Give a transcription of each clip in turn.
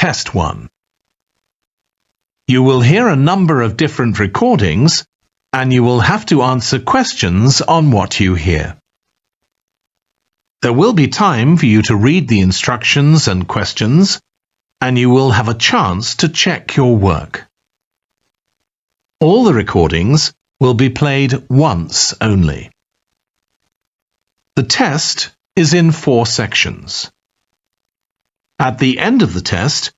Test 1. You will hear a number of different recordings, and you will have to answer questions on what you hear. There will be time for you to read the instructions and questions, and you will have a chance to check your work. All the recordings will be played once only. The test is in 4 sections. At the end of the test,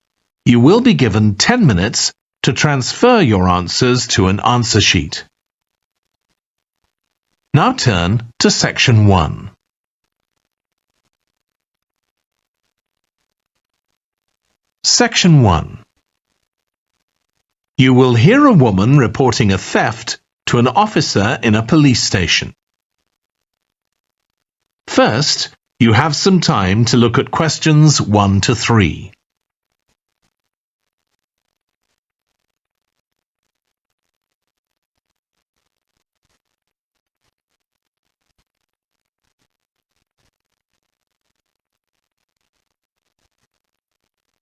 you will be given 10 minutes to transfer your answers to an answer sheet. Now turn to Section 1. Section 1. You will hear a woman reporting a theft to an officer in a police station. First, you have some time to look at questions 1 to 3.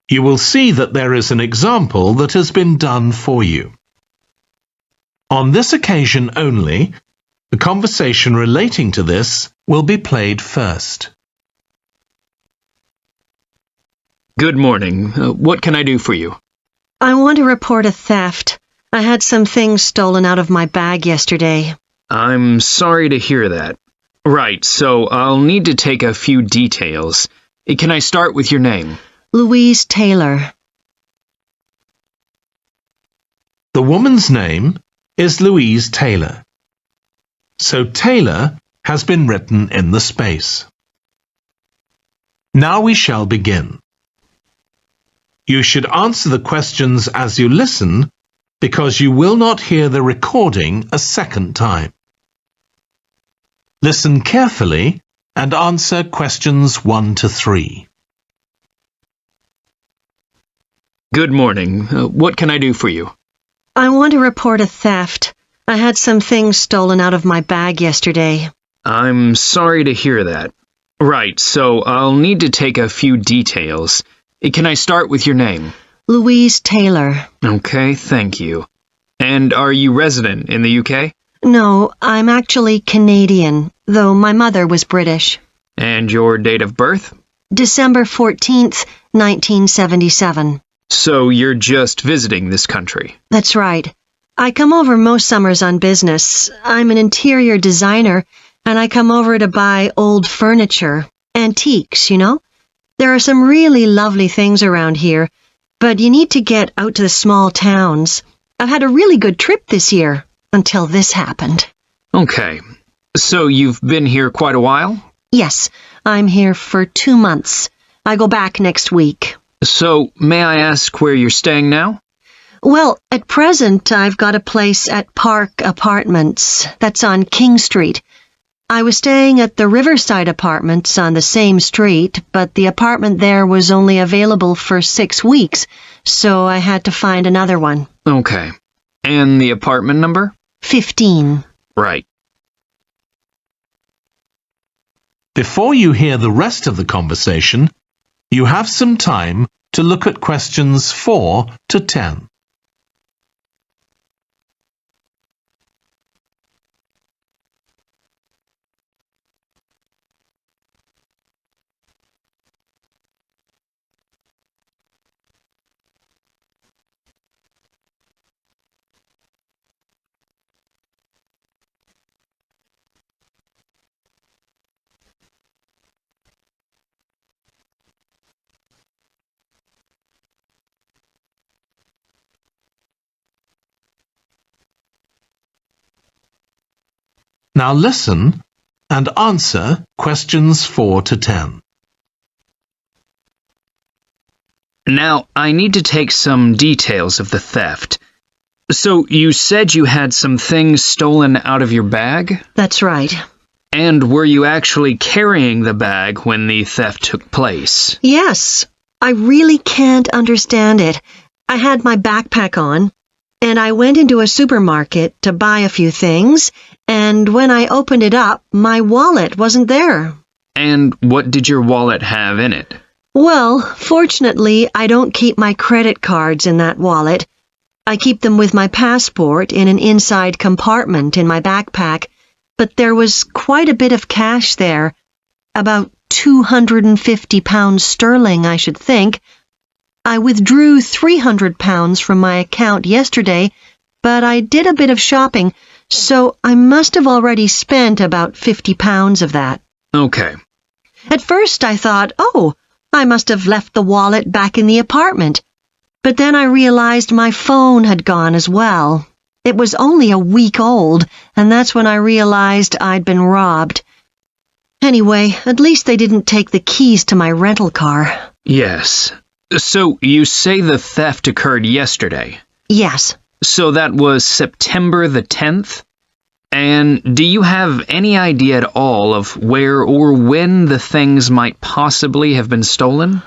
You will see that there is an example that has been done for you. On this occasion only, the conversation relating to this will be played first. Good morning. What can I do for you? I want to report a theft. I had some things stolen out of my bag yesterday. I'm sorry to hear that. Right, so I'll need to take a few details. Can I start with your name? Louise Taylor. The woman's name is Louise Taylor. So Taylor has been written in the space. Now we shall begin. You should answer the questions as you listen, because you will not hear the recording a second time. Listen carefully and answer questions 1 to 3. Good morning. What can I do for you? I want to report a theft. I had some things stolen out of my bag yesterday. I'm sorry to hear that. Right, so I'll need to take a few details. Can I start with your name? Louise Taylor. Okay, thank you. And are you resident in the UK? No, I'm actually Canadian, though my mother was British. And your date of birth? December 14th, 1977. So you're just visiting this country? That's right. I come over most summers on business. I'm an interior designer, and I come over to buy old furniture, antiques, you know? There are some really lovely things around here, but you need to get out to the small towns. I've had a really good trip this year, until this happened. Okay. So you've been here quite a while? Yes, I'm here for 2 months. I go back next week. So, may I ask where you're staying now? Well, at present, I've got a place at Park Apartments. That's on King Street. I was staying at the Riverside Apartments on the same street, but the apartment there was only available for 6 weeks, so I had to find another one. Okay. And the apartment number? 15. Right. Before you hear the rest of the conversation, you have some time to look at questions 4 to 10. Now listen and answer questions 4 to 10. Now, I need to take some details of the theft. So, you said you had some things stolen out of your bag? That's right. And were you actually carrying the bag when the theft took place? Yes. I really can't understand it. I had my backpack on, and I went into a supermarket to buy a few things, and when I opened it up, my wallet wasn't there. And what did your wallet have in it? Well, fortunately, I don't keep my credit cards in that wallet. I keep them with my passport in an inside compartment in my backpack, but there was quite a bit of cash there, about £250 sterling, I should think. I withdrew £300 from my account yesterday, but I did a bit of shopping, so I must have already spent about £50 of that. Okay. At first I thought, I must have left the wallet back in the apartment. But then I realized my phone had gone as well. It was only a week old, and that's when I realized I'd been robbed. Anyway, at least they didn't take the keys to my rental car. Yes. So you say the theft occurred yesterday? Yes. So that was September the 10th? And do you have any idea at all of where or when the things might possibly have been stolen?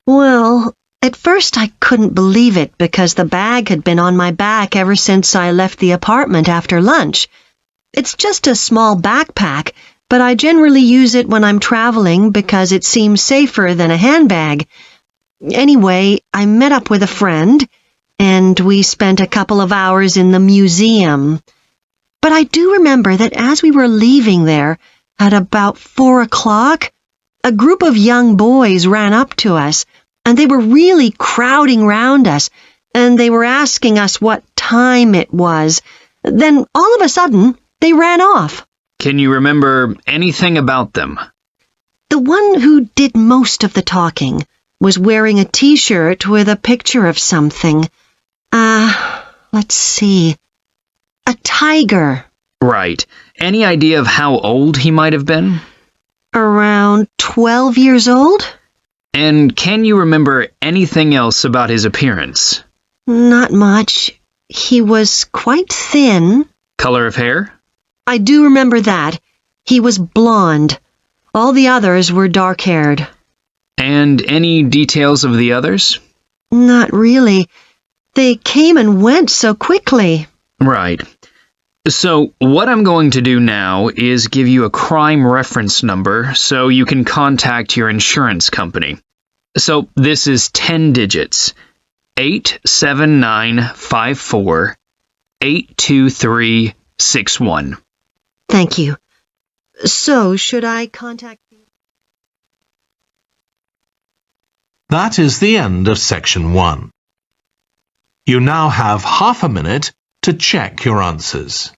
Well, at first I couldn't believe it because the bag had been on my back ever since I left the apartment after lunch. It's just a small backpack, but I generally use it when I'm traveling because it seems safer than a handbag. Anyway, I met up with a friend, and we spent a couple of hours in the museum. But I do remember that as we were leaving there, at about 4 o'clock, a group of young boys ran up to us, and they were really crowding round us, and they were asking us what time it was. Then, all of a sudden, they ran off. Can you remember anything about them? The one who did most of the talking was wearing a T-shirt with a picture of something. Let's see. A tiger. Right. Any idea of how old he might have been? Around 12 years old? And can you remember anything else about his appearance? Not much. He was quite thin. Color of hair? I do remember that. He was blonde. All the others were dark-haired. And any details of the others? Not really. They came and went so quickly. Right. So, what I'm going to do now is give you a crime reference number so you can contact your insurance company. So, this is 10 digits. 87954 82361. Thank you. So, should I contact you? That is the end of section 1. You now have half a minute to check your answers.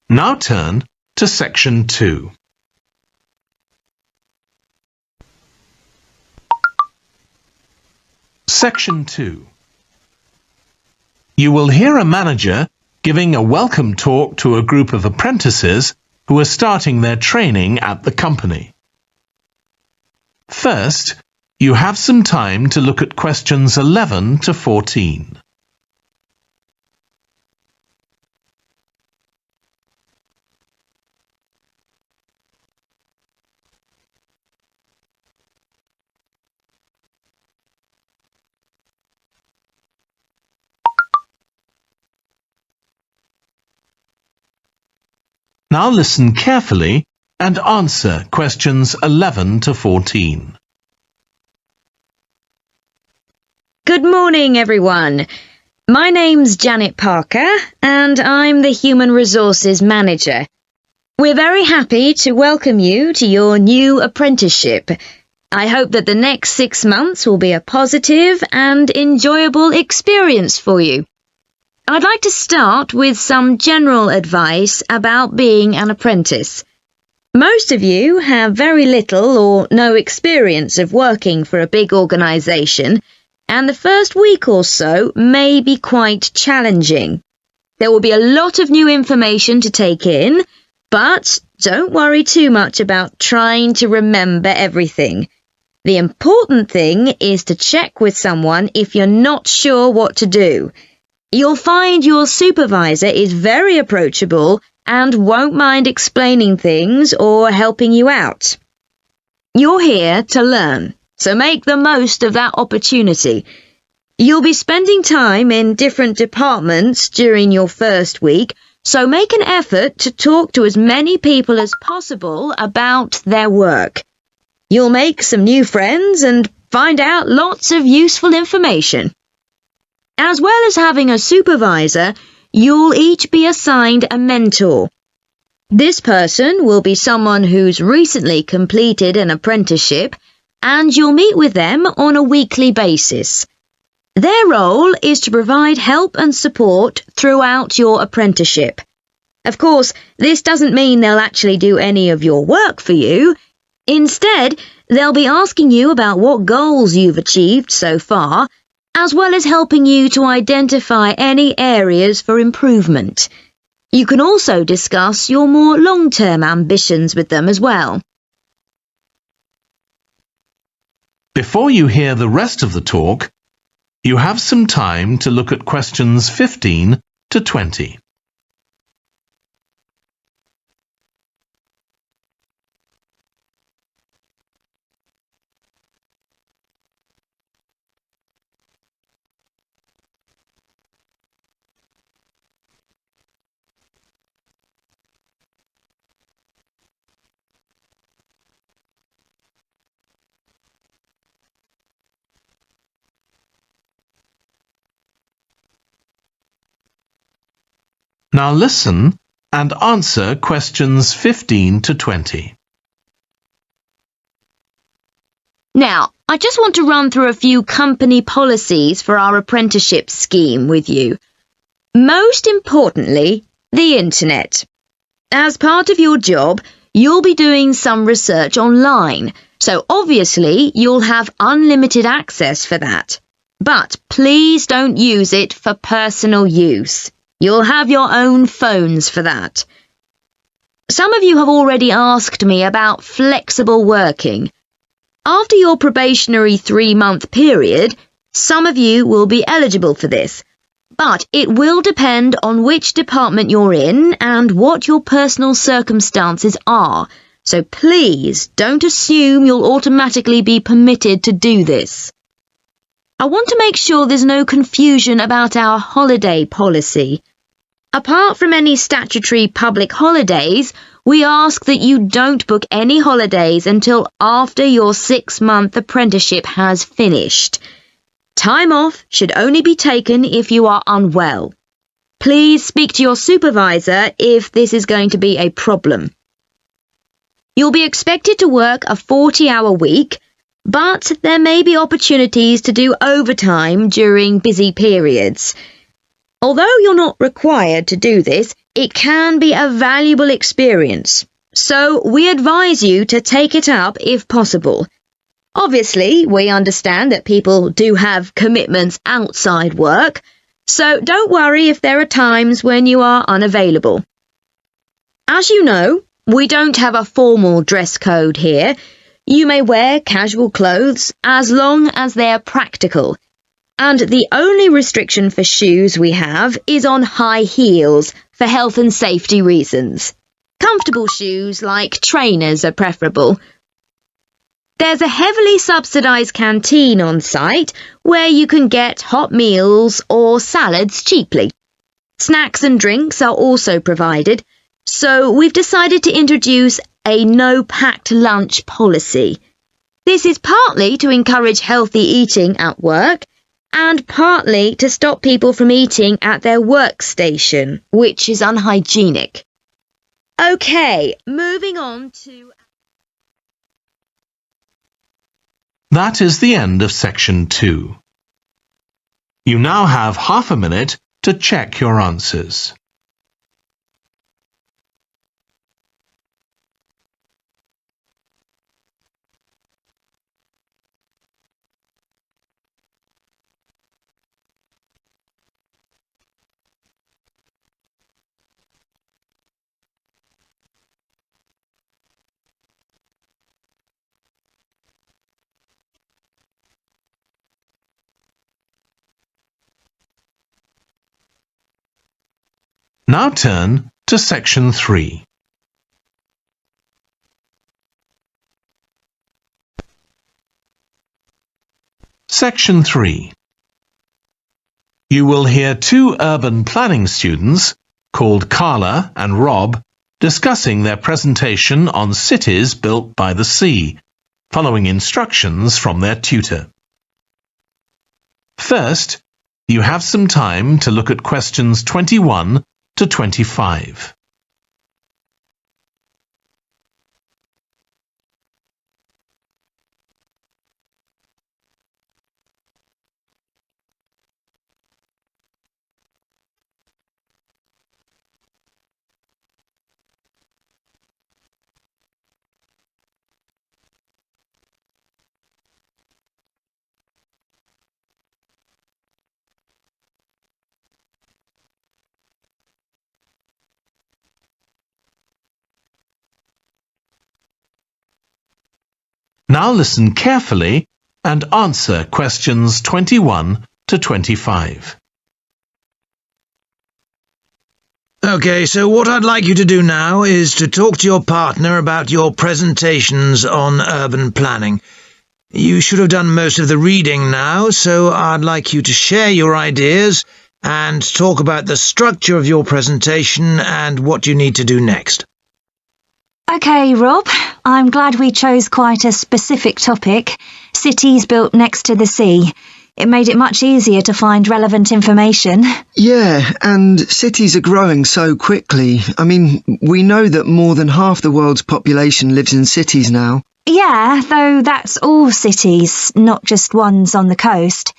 Now turn to section 2. Section 2. You will hear a manager giving a welcome talk to a group of apprentices who are starting their training at the company. First, you have some time to look at questions 11 to 14. Now listen carefully and answer questions 11 to 14. Good morning, everyone. My name's Janet Parker, and I'm the Human Resources Manager. We're very happy to welcome you to your new apprenticeship. I hope that the next 6 months will be a positive and enjoyable experience for you. I'd like to start with some general advice about being an apprentice. Most of you have very little or no experience of working for a big organisation, and the first week or so may be quite challenging. There will be a lot of new information to take in, but don't worry too much about trying to remember everything. The important thing is to check with someone if you're not sure what to do. You'll find your supervisor is very approachable and won't mind explaining things or helping you out. You're here to learn, so make the most of that opportunity. You'll be spending time in different departments during your first week, so make an effort to talk to as many people as possible about their work. You'll make some new friends and find out lots of useful information. As well as having a supervisor, you'll each be assigned a mentor. This person will be someone who's recently completed an apprenticeship, and you'll meet with them on a weekly basis. Their role is to provide help and support throughout your apprenticeship. Of course, this doesn't mean they'll actually do any of your work for you. Instead, they'll be asking you about what goals you've achieved so far, as well as helping you to identify any areas for improvement. You can also discuss your more long-term ambitions with them as well. Before you hear the rest of the talk, you have some time to look at questions 15 to 20. Now listen and answer questions 15 to 20. Now, I just want to run through a few company policies for our apprenticeship scheme with you. Most importantly, the internet. As part of your job, you'll be doing some research online, so obviously you'll have unlimited access for that. But please don't use it for personal use. You'll have your own phones for that. Some of you have already asked me about flexible working. After your probationary 3-month period, some of you will be eligible for this, but it will depend on which department you're in and what your personal circumstances are, so please don't assume you'll automatically be permitted to do this. I want to make sure there's no confusion about our holiday policy. Apart from any statutory public holidays, we ask that you don't book any holidays until after your 6-month apprenticeship has finished. Time off should only be taken if you are unwell. Please speak to your supervisor if this is going to be a problem. You'll be expected to work a 40-hour week, but there may be opportunities to do overtime during busy periods. Although you're not required to do this, it can be a valuable experience, so we advise you to take it up if possible. Obviously, we understand that people do have commitments outside work, so don't worry if there are times when you are unavailable. As you know, we don't have a formal dress code here. You may wear casual clothes as long as they're practical. And the only restriction for shoes we have is on high heels for health and safety reasons. Comfortable shoes like trainers are preferable. There's a heavily subsidised canteen on site where you can get hot meals or salads cheaply. Snacks and drinks are also provided, so we've decided to introduce a no-packed lunch policy. This is partly to encourage healthy eating at work and partly to stop people from eating at their workstation, which is unhygienic. Okay, moving on to... That is the end of section 2. You now have half a minute to check your answers. Now turn to Section 3. Section 3. You will hear two urban planning students, called Carla and Rob, discussing their presentation on cities built by the sea, following instructions from their tutor. First, you have some time to look at questions 21 to 25. Now listen carefully and answer questions 21 to 25. Okay, so what I'd like you to do now is to talk to your partner about your presentations on urban planning. You should have done most of the reading now, so I'd like you to share your ideas and talk about the structure of your presentation and what you need to do next. OK, Rob, I'm glad we chose quite a specific topic, cities built next to the sea. It made it much easier to find relevant information. Yeah, and cities are growing so quickly. I mean, we know that more than half the world's population lives in cities now. Yeah, though that's all cities, not just ones on the coast.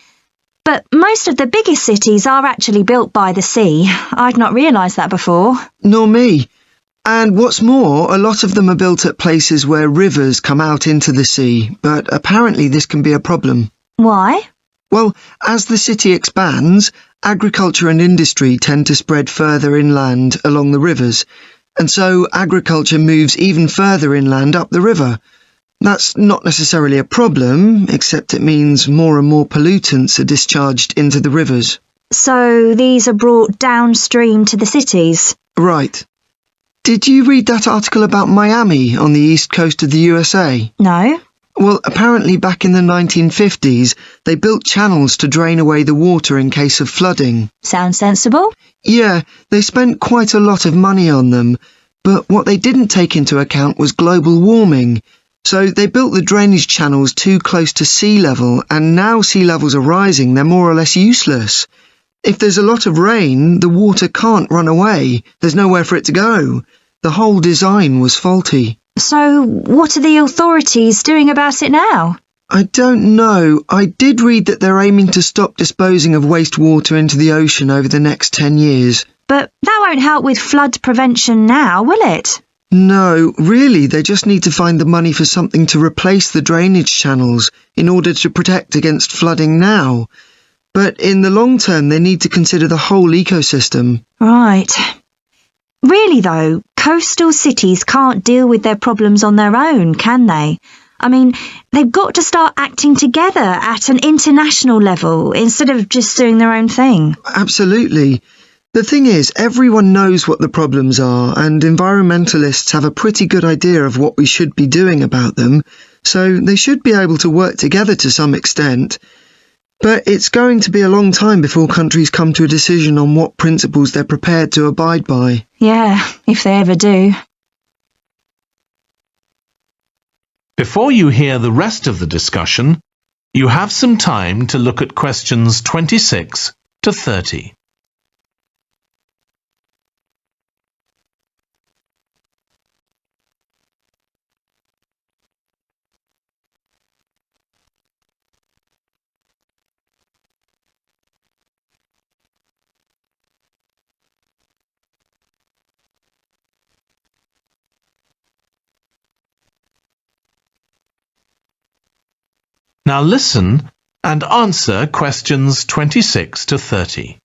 But most of the biggest cities are actually built by the sea. I'd not realised that before. Nor me. And what's more, a lot of them are built at places where rivers come out into the sea, but apparently this can be a problem. Why? Well, as the city expands, agriculture and industry tend to spread further inland along the rivers, and so agriculture moves even further inland up the river. That's not necessarily a problem, except it means more and more pollutants are discharged into the rivers. So these are brought downstream to the cities? Right. Did you read that article about Miami on the east coast of the USA? No. Well, apparently back in the 1950s, they built channels to drain away the water in case of flooding. Sounds sensible. Yeah, they spent quite a lot of money on them, but what they didn't take into account was global warming. So they built the drainage channels too close to sea level, and now sea levels are rising, they're more or less useless. If there's a lot of rain, the water can't run away. There's nowhere for it to go. The whole design was faulty. So what are the authorities doing about it now? I don't know. I did read that they're aiming to stop disposing of wastewater into the ocean over the next 10 years. But that won't help with flood prevention now, will it? No, really, they just need to find the money for something to replace the drainage channels in order to protect against flooding now. But in the long term, they need to consider the whole ecosystem. Right. Really, though, coastal cities can't deal with their problems on their own, can they? I mean, they've got to start acting together at an international level instead of just doing their own thing. Absolutely. The thing is, everyone knows what the problems are, and environmentalists have a pretty good idea of what we should be doing about them, so they should be able to work together to some extent. But it's going to be a long time before countries come to a decision on what principles they're prepared to abide by. Yeah, if they ever do. Before you hear the rest of the discussion, you have some time to look at questions 26 to 30. Now listen and answer questions 26 to 30.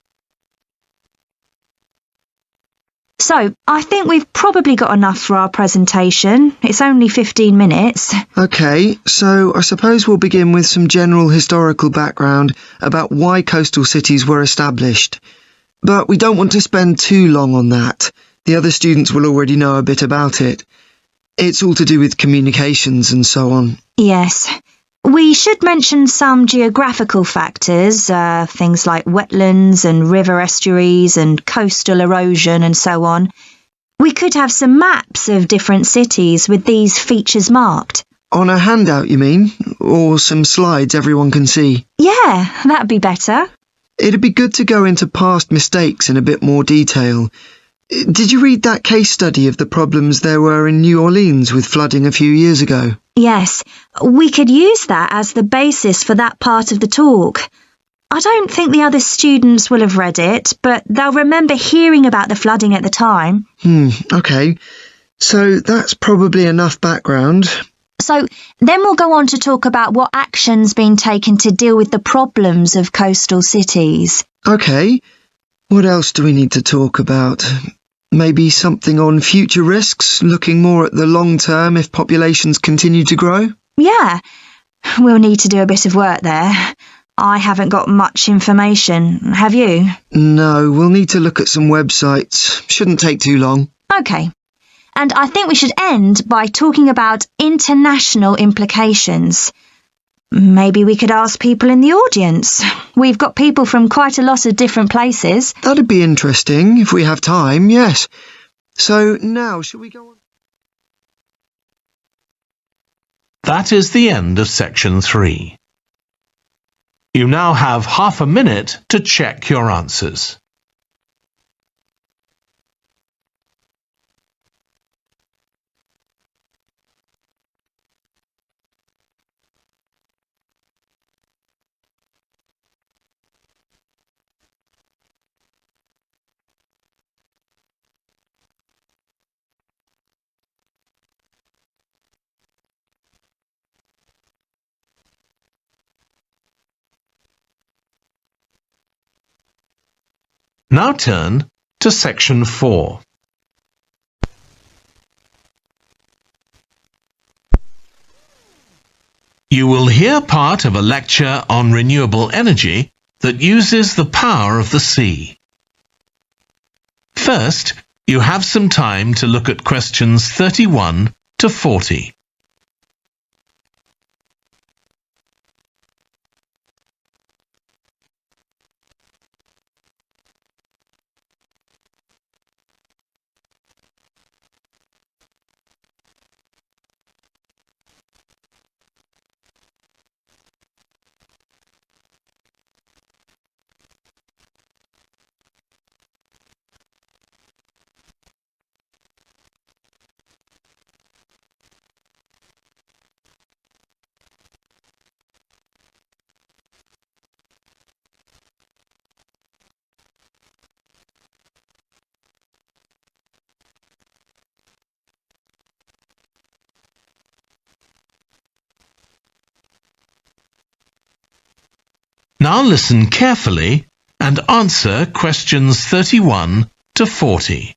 So, I think we've probably got enough for our presentation. It's only 15 minutes. OK, so I suppose we'll begin with some general historical background about why coastal cities were established. But we don't want to spend too long on that. The other students will already know a bit about it. It's all to do with communications and so on. Yes. We should mention some geographical factors, things like wetlands and river estuaries and coastal erosion and so on. We could have some maps of different cities with these features marked. On a handout, you mean? Or some slides everyone can see? Yeah, that'd be better. It'd be good to go into past mistakes in a bit more detail. Did you read that case study of the problems there were in New Orleans with flooding a few years ago? Yes, we could use that as the basis for that part of the talk. I don't think the other students will have read it, but they'll remember hearing about the flooding at the time. OK. So that's probably enough background. So then we'll go on to talk about what action's been taken to deal with the problems of coastal cities. OK. What else do we need to talk about? Maybe something on future risks, looking more at the long term if populations continue to grow? Yeah, we'll need to do a bit of work there. I haven't got much information, have you? No, we'll need to look at some websites. Shouldn't take too long. OK. And I think we should end by talking about international implications. Maybe we could ask people in the audience. We've got people from quite a lot of different places. That'd be interesting, if we have time, yes. So now, shall we go on? That is the end of section 3. You now have half a minute to check your answers. Now turn to section 4. You will hear part of a lecture on renewable energy that uses the power of the sea. First, you have some time to look at questions 31 to 40. Now listen carefully and answer questions 31 to 40.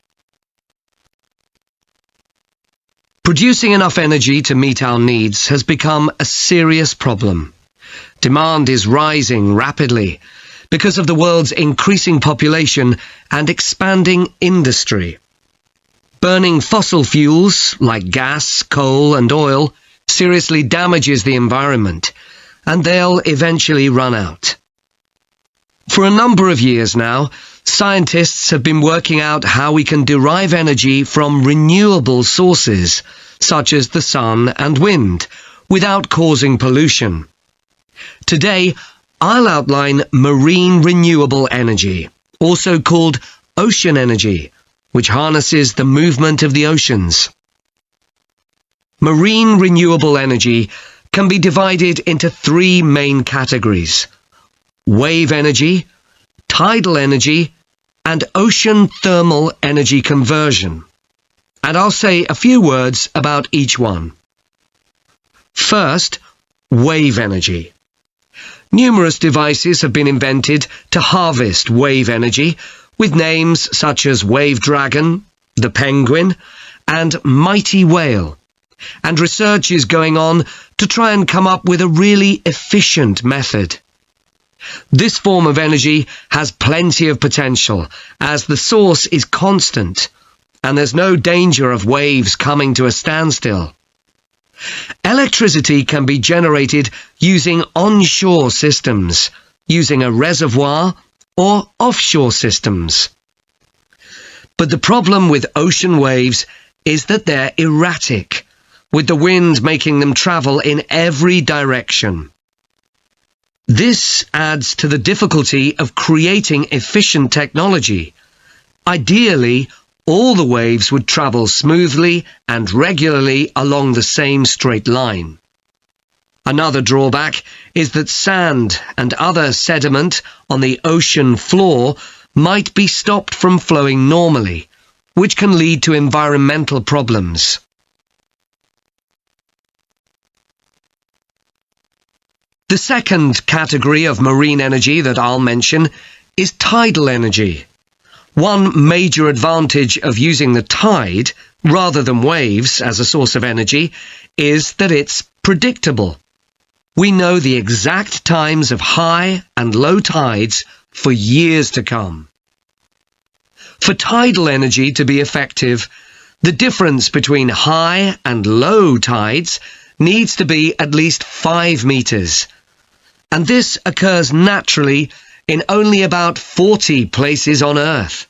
Producing enough energy to meet our needs has become a serious problem. Demand is rising rapidly because of the world's increasing population and expanding industry. Burning fossil fuels like gas, coal and oil seriously damages the environment, and they'll eventually run out. For a number of years now, scientists have been working out how we can derive energy from renewable sources, such as the sun and wind, without causing pollution. Today, I'll outline marine renewable energy, also called ocean energy, which harnesses the movement of the oceans. Marine renewable energy can be divided into 3 main categories: wave energy, tidal energy, and ocean thermal energy conversion. And I'll say a few words about each one. First, wave energy. Numerous devices have been invented to harvest wave energy, with names such as Wave Dragon, the Penguin, and Mighty Whale. And research is going on to try and come up with a really efficient method. This form of energy has plenty of potential, as the source is constant, and there's no danger of waves coming to a standstill. Electricity can be generated using onshore systems, using a reservoir, or offshore systems. But the problem with ocean waves is that they're erratic, with the wind making them travel in every direction. This adds to the difficulty of creating efficient technology. Ideally, all the waves would travel smoothly and regularly along the same straight line. Another drawback is that sand and other sediment on the ocean floor might be stopped from flowing normally, which can lead to environmental problems. The second category of marine energy that I'll mention is tidal energy. One major advantage of using the tide rather than waves as a source of energy is that it's predictable. We know the exact times of high and low tides for years to come. For tidal energy to be effective, the difference between high and low tides needs to be at least 5 meters. And this occurs naturally in only about 40 places on Earth.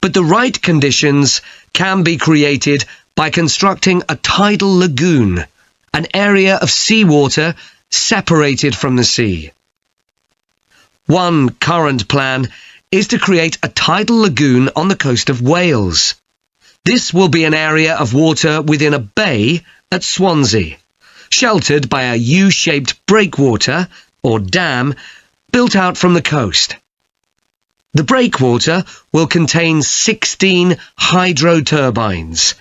But the right conditions can be created by constructing a tidal lagoon, an area of seawater separated from the sea. One current plan is to create a tidal lagoon on the coast of Wales. This will be an area of water within a bay at Swansea, sheltered by a U-shaped breakwater, or dam, built out from the coast. The breakwater will contain 16 hydro turbines,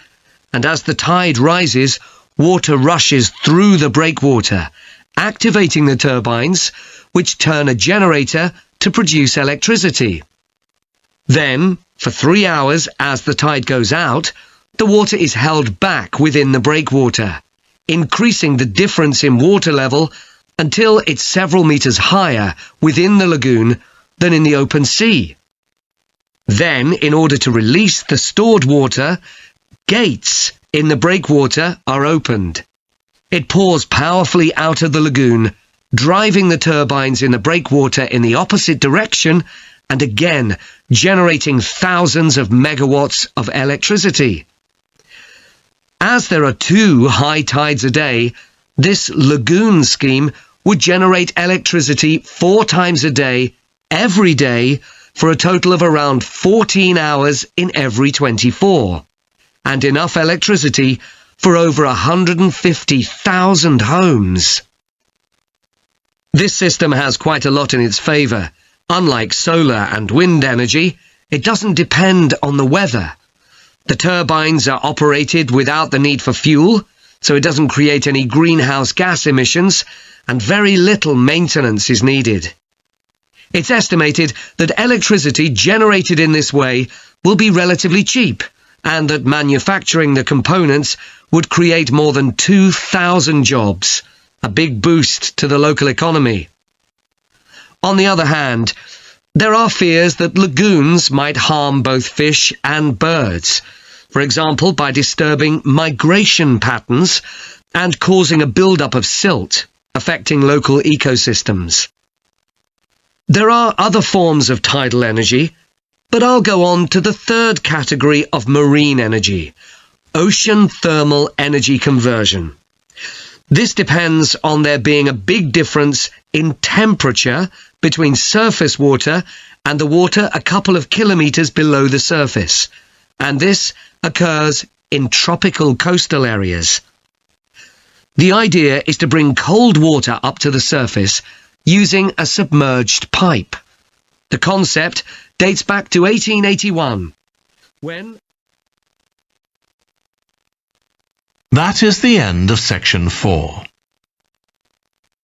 and as the tide rises, water rushes through the breakwater, activating the turbines, which turn a generator to produce electricity. Then, for 3 hours as the tide goes out, the water is held back within the breakwater, increasing the difference in water level until it's several meters higher within the lagoon than in the open sea. Then, in order to release the stored water, gates in the breakwater are opened. It pours powerfully out of the lagoon, driving the turbines in the breakwater in the opposite direction and again generating thousands of megawatts of electricity. As there are 2 high tides a day, this lagoon scheme would generate electricity 4 times a day, every day, for a total of around 14 hours in every 24, and enough electricity for over 150,000 homes. This system has quite a lot in its favour. Unlike solar and wind energy, it doesn't depend on the weather. The turbines are operated without the need for fuel, so it doesn't create any greenhouse gas emissions, and very little maintenance is needed. It's estimated that electricity generated in this way will be relatively cheap, and that manufacturing the components would create more than 2,000 jobs, a big boost to the local economy. On the other hand, there are fears that lagoons might harm both fish and birds, for example by disturbing migration patterns and causing a build-up of silt, affecting local ecosystems. There are other forms of tidal energy, but I'll go on to the third category of marine energy, ocean thermal energy conversion. This depends on there being a big difference in temperature between surface water and the water a couple of kilometres below the surface, and this occurs in tropical coastal areas. The idea is to bring cold water up to the surface using a submerged pipe. The concept dates back to 1881, when... That is the end of section 4.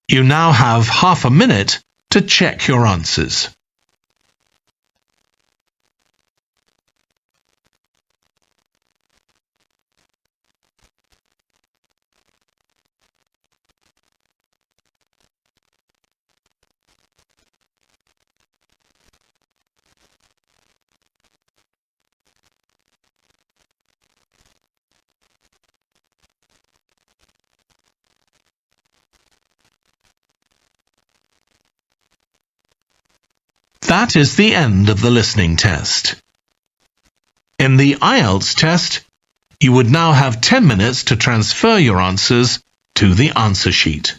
You now have half a minute to check your answers. That is the end of the listening test. In the IELTS test, you would now have 10 minutes to transfer your answers to the answer sheet.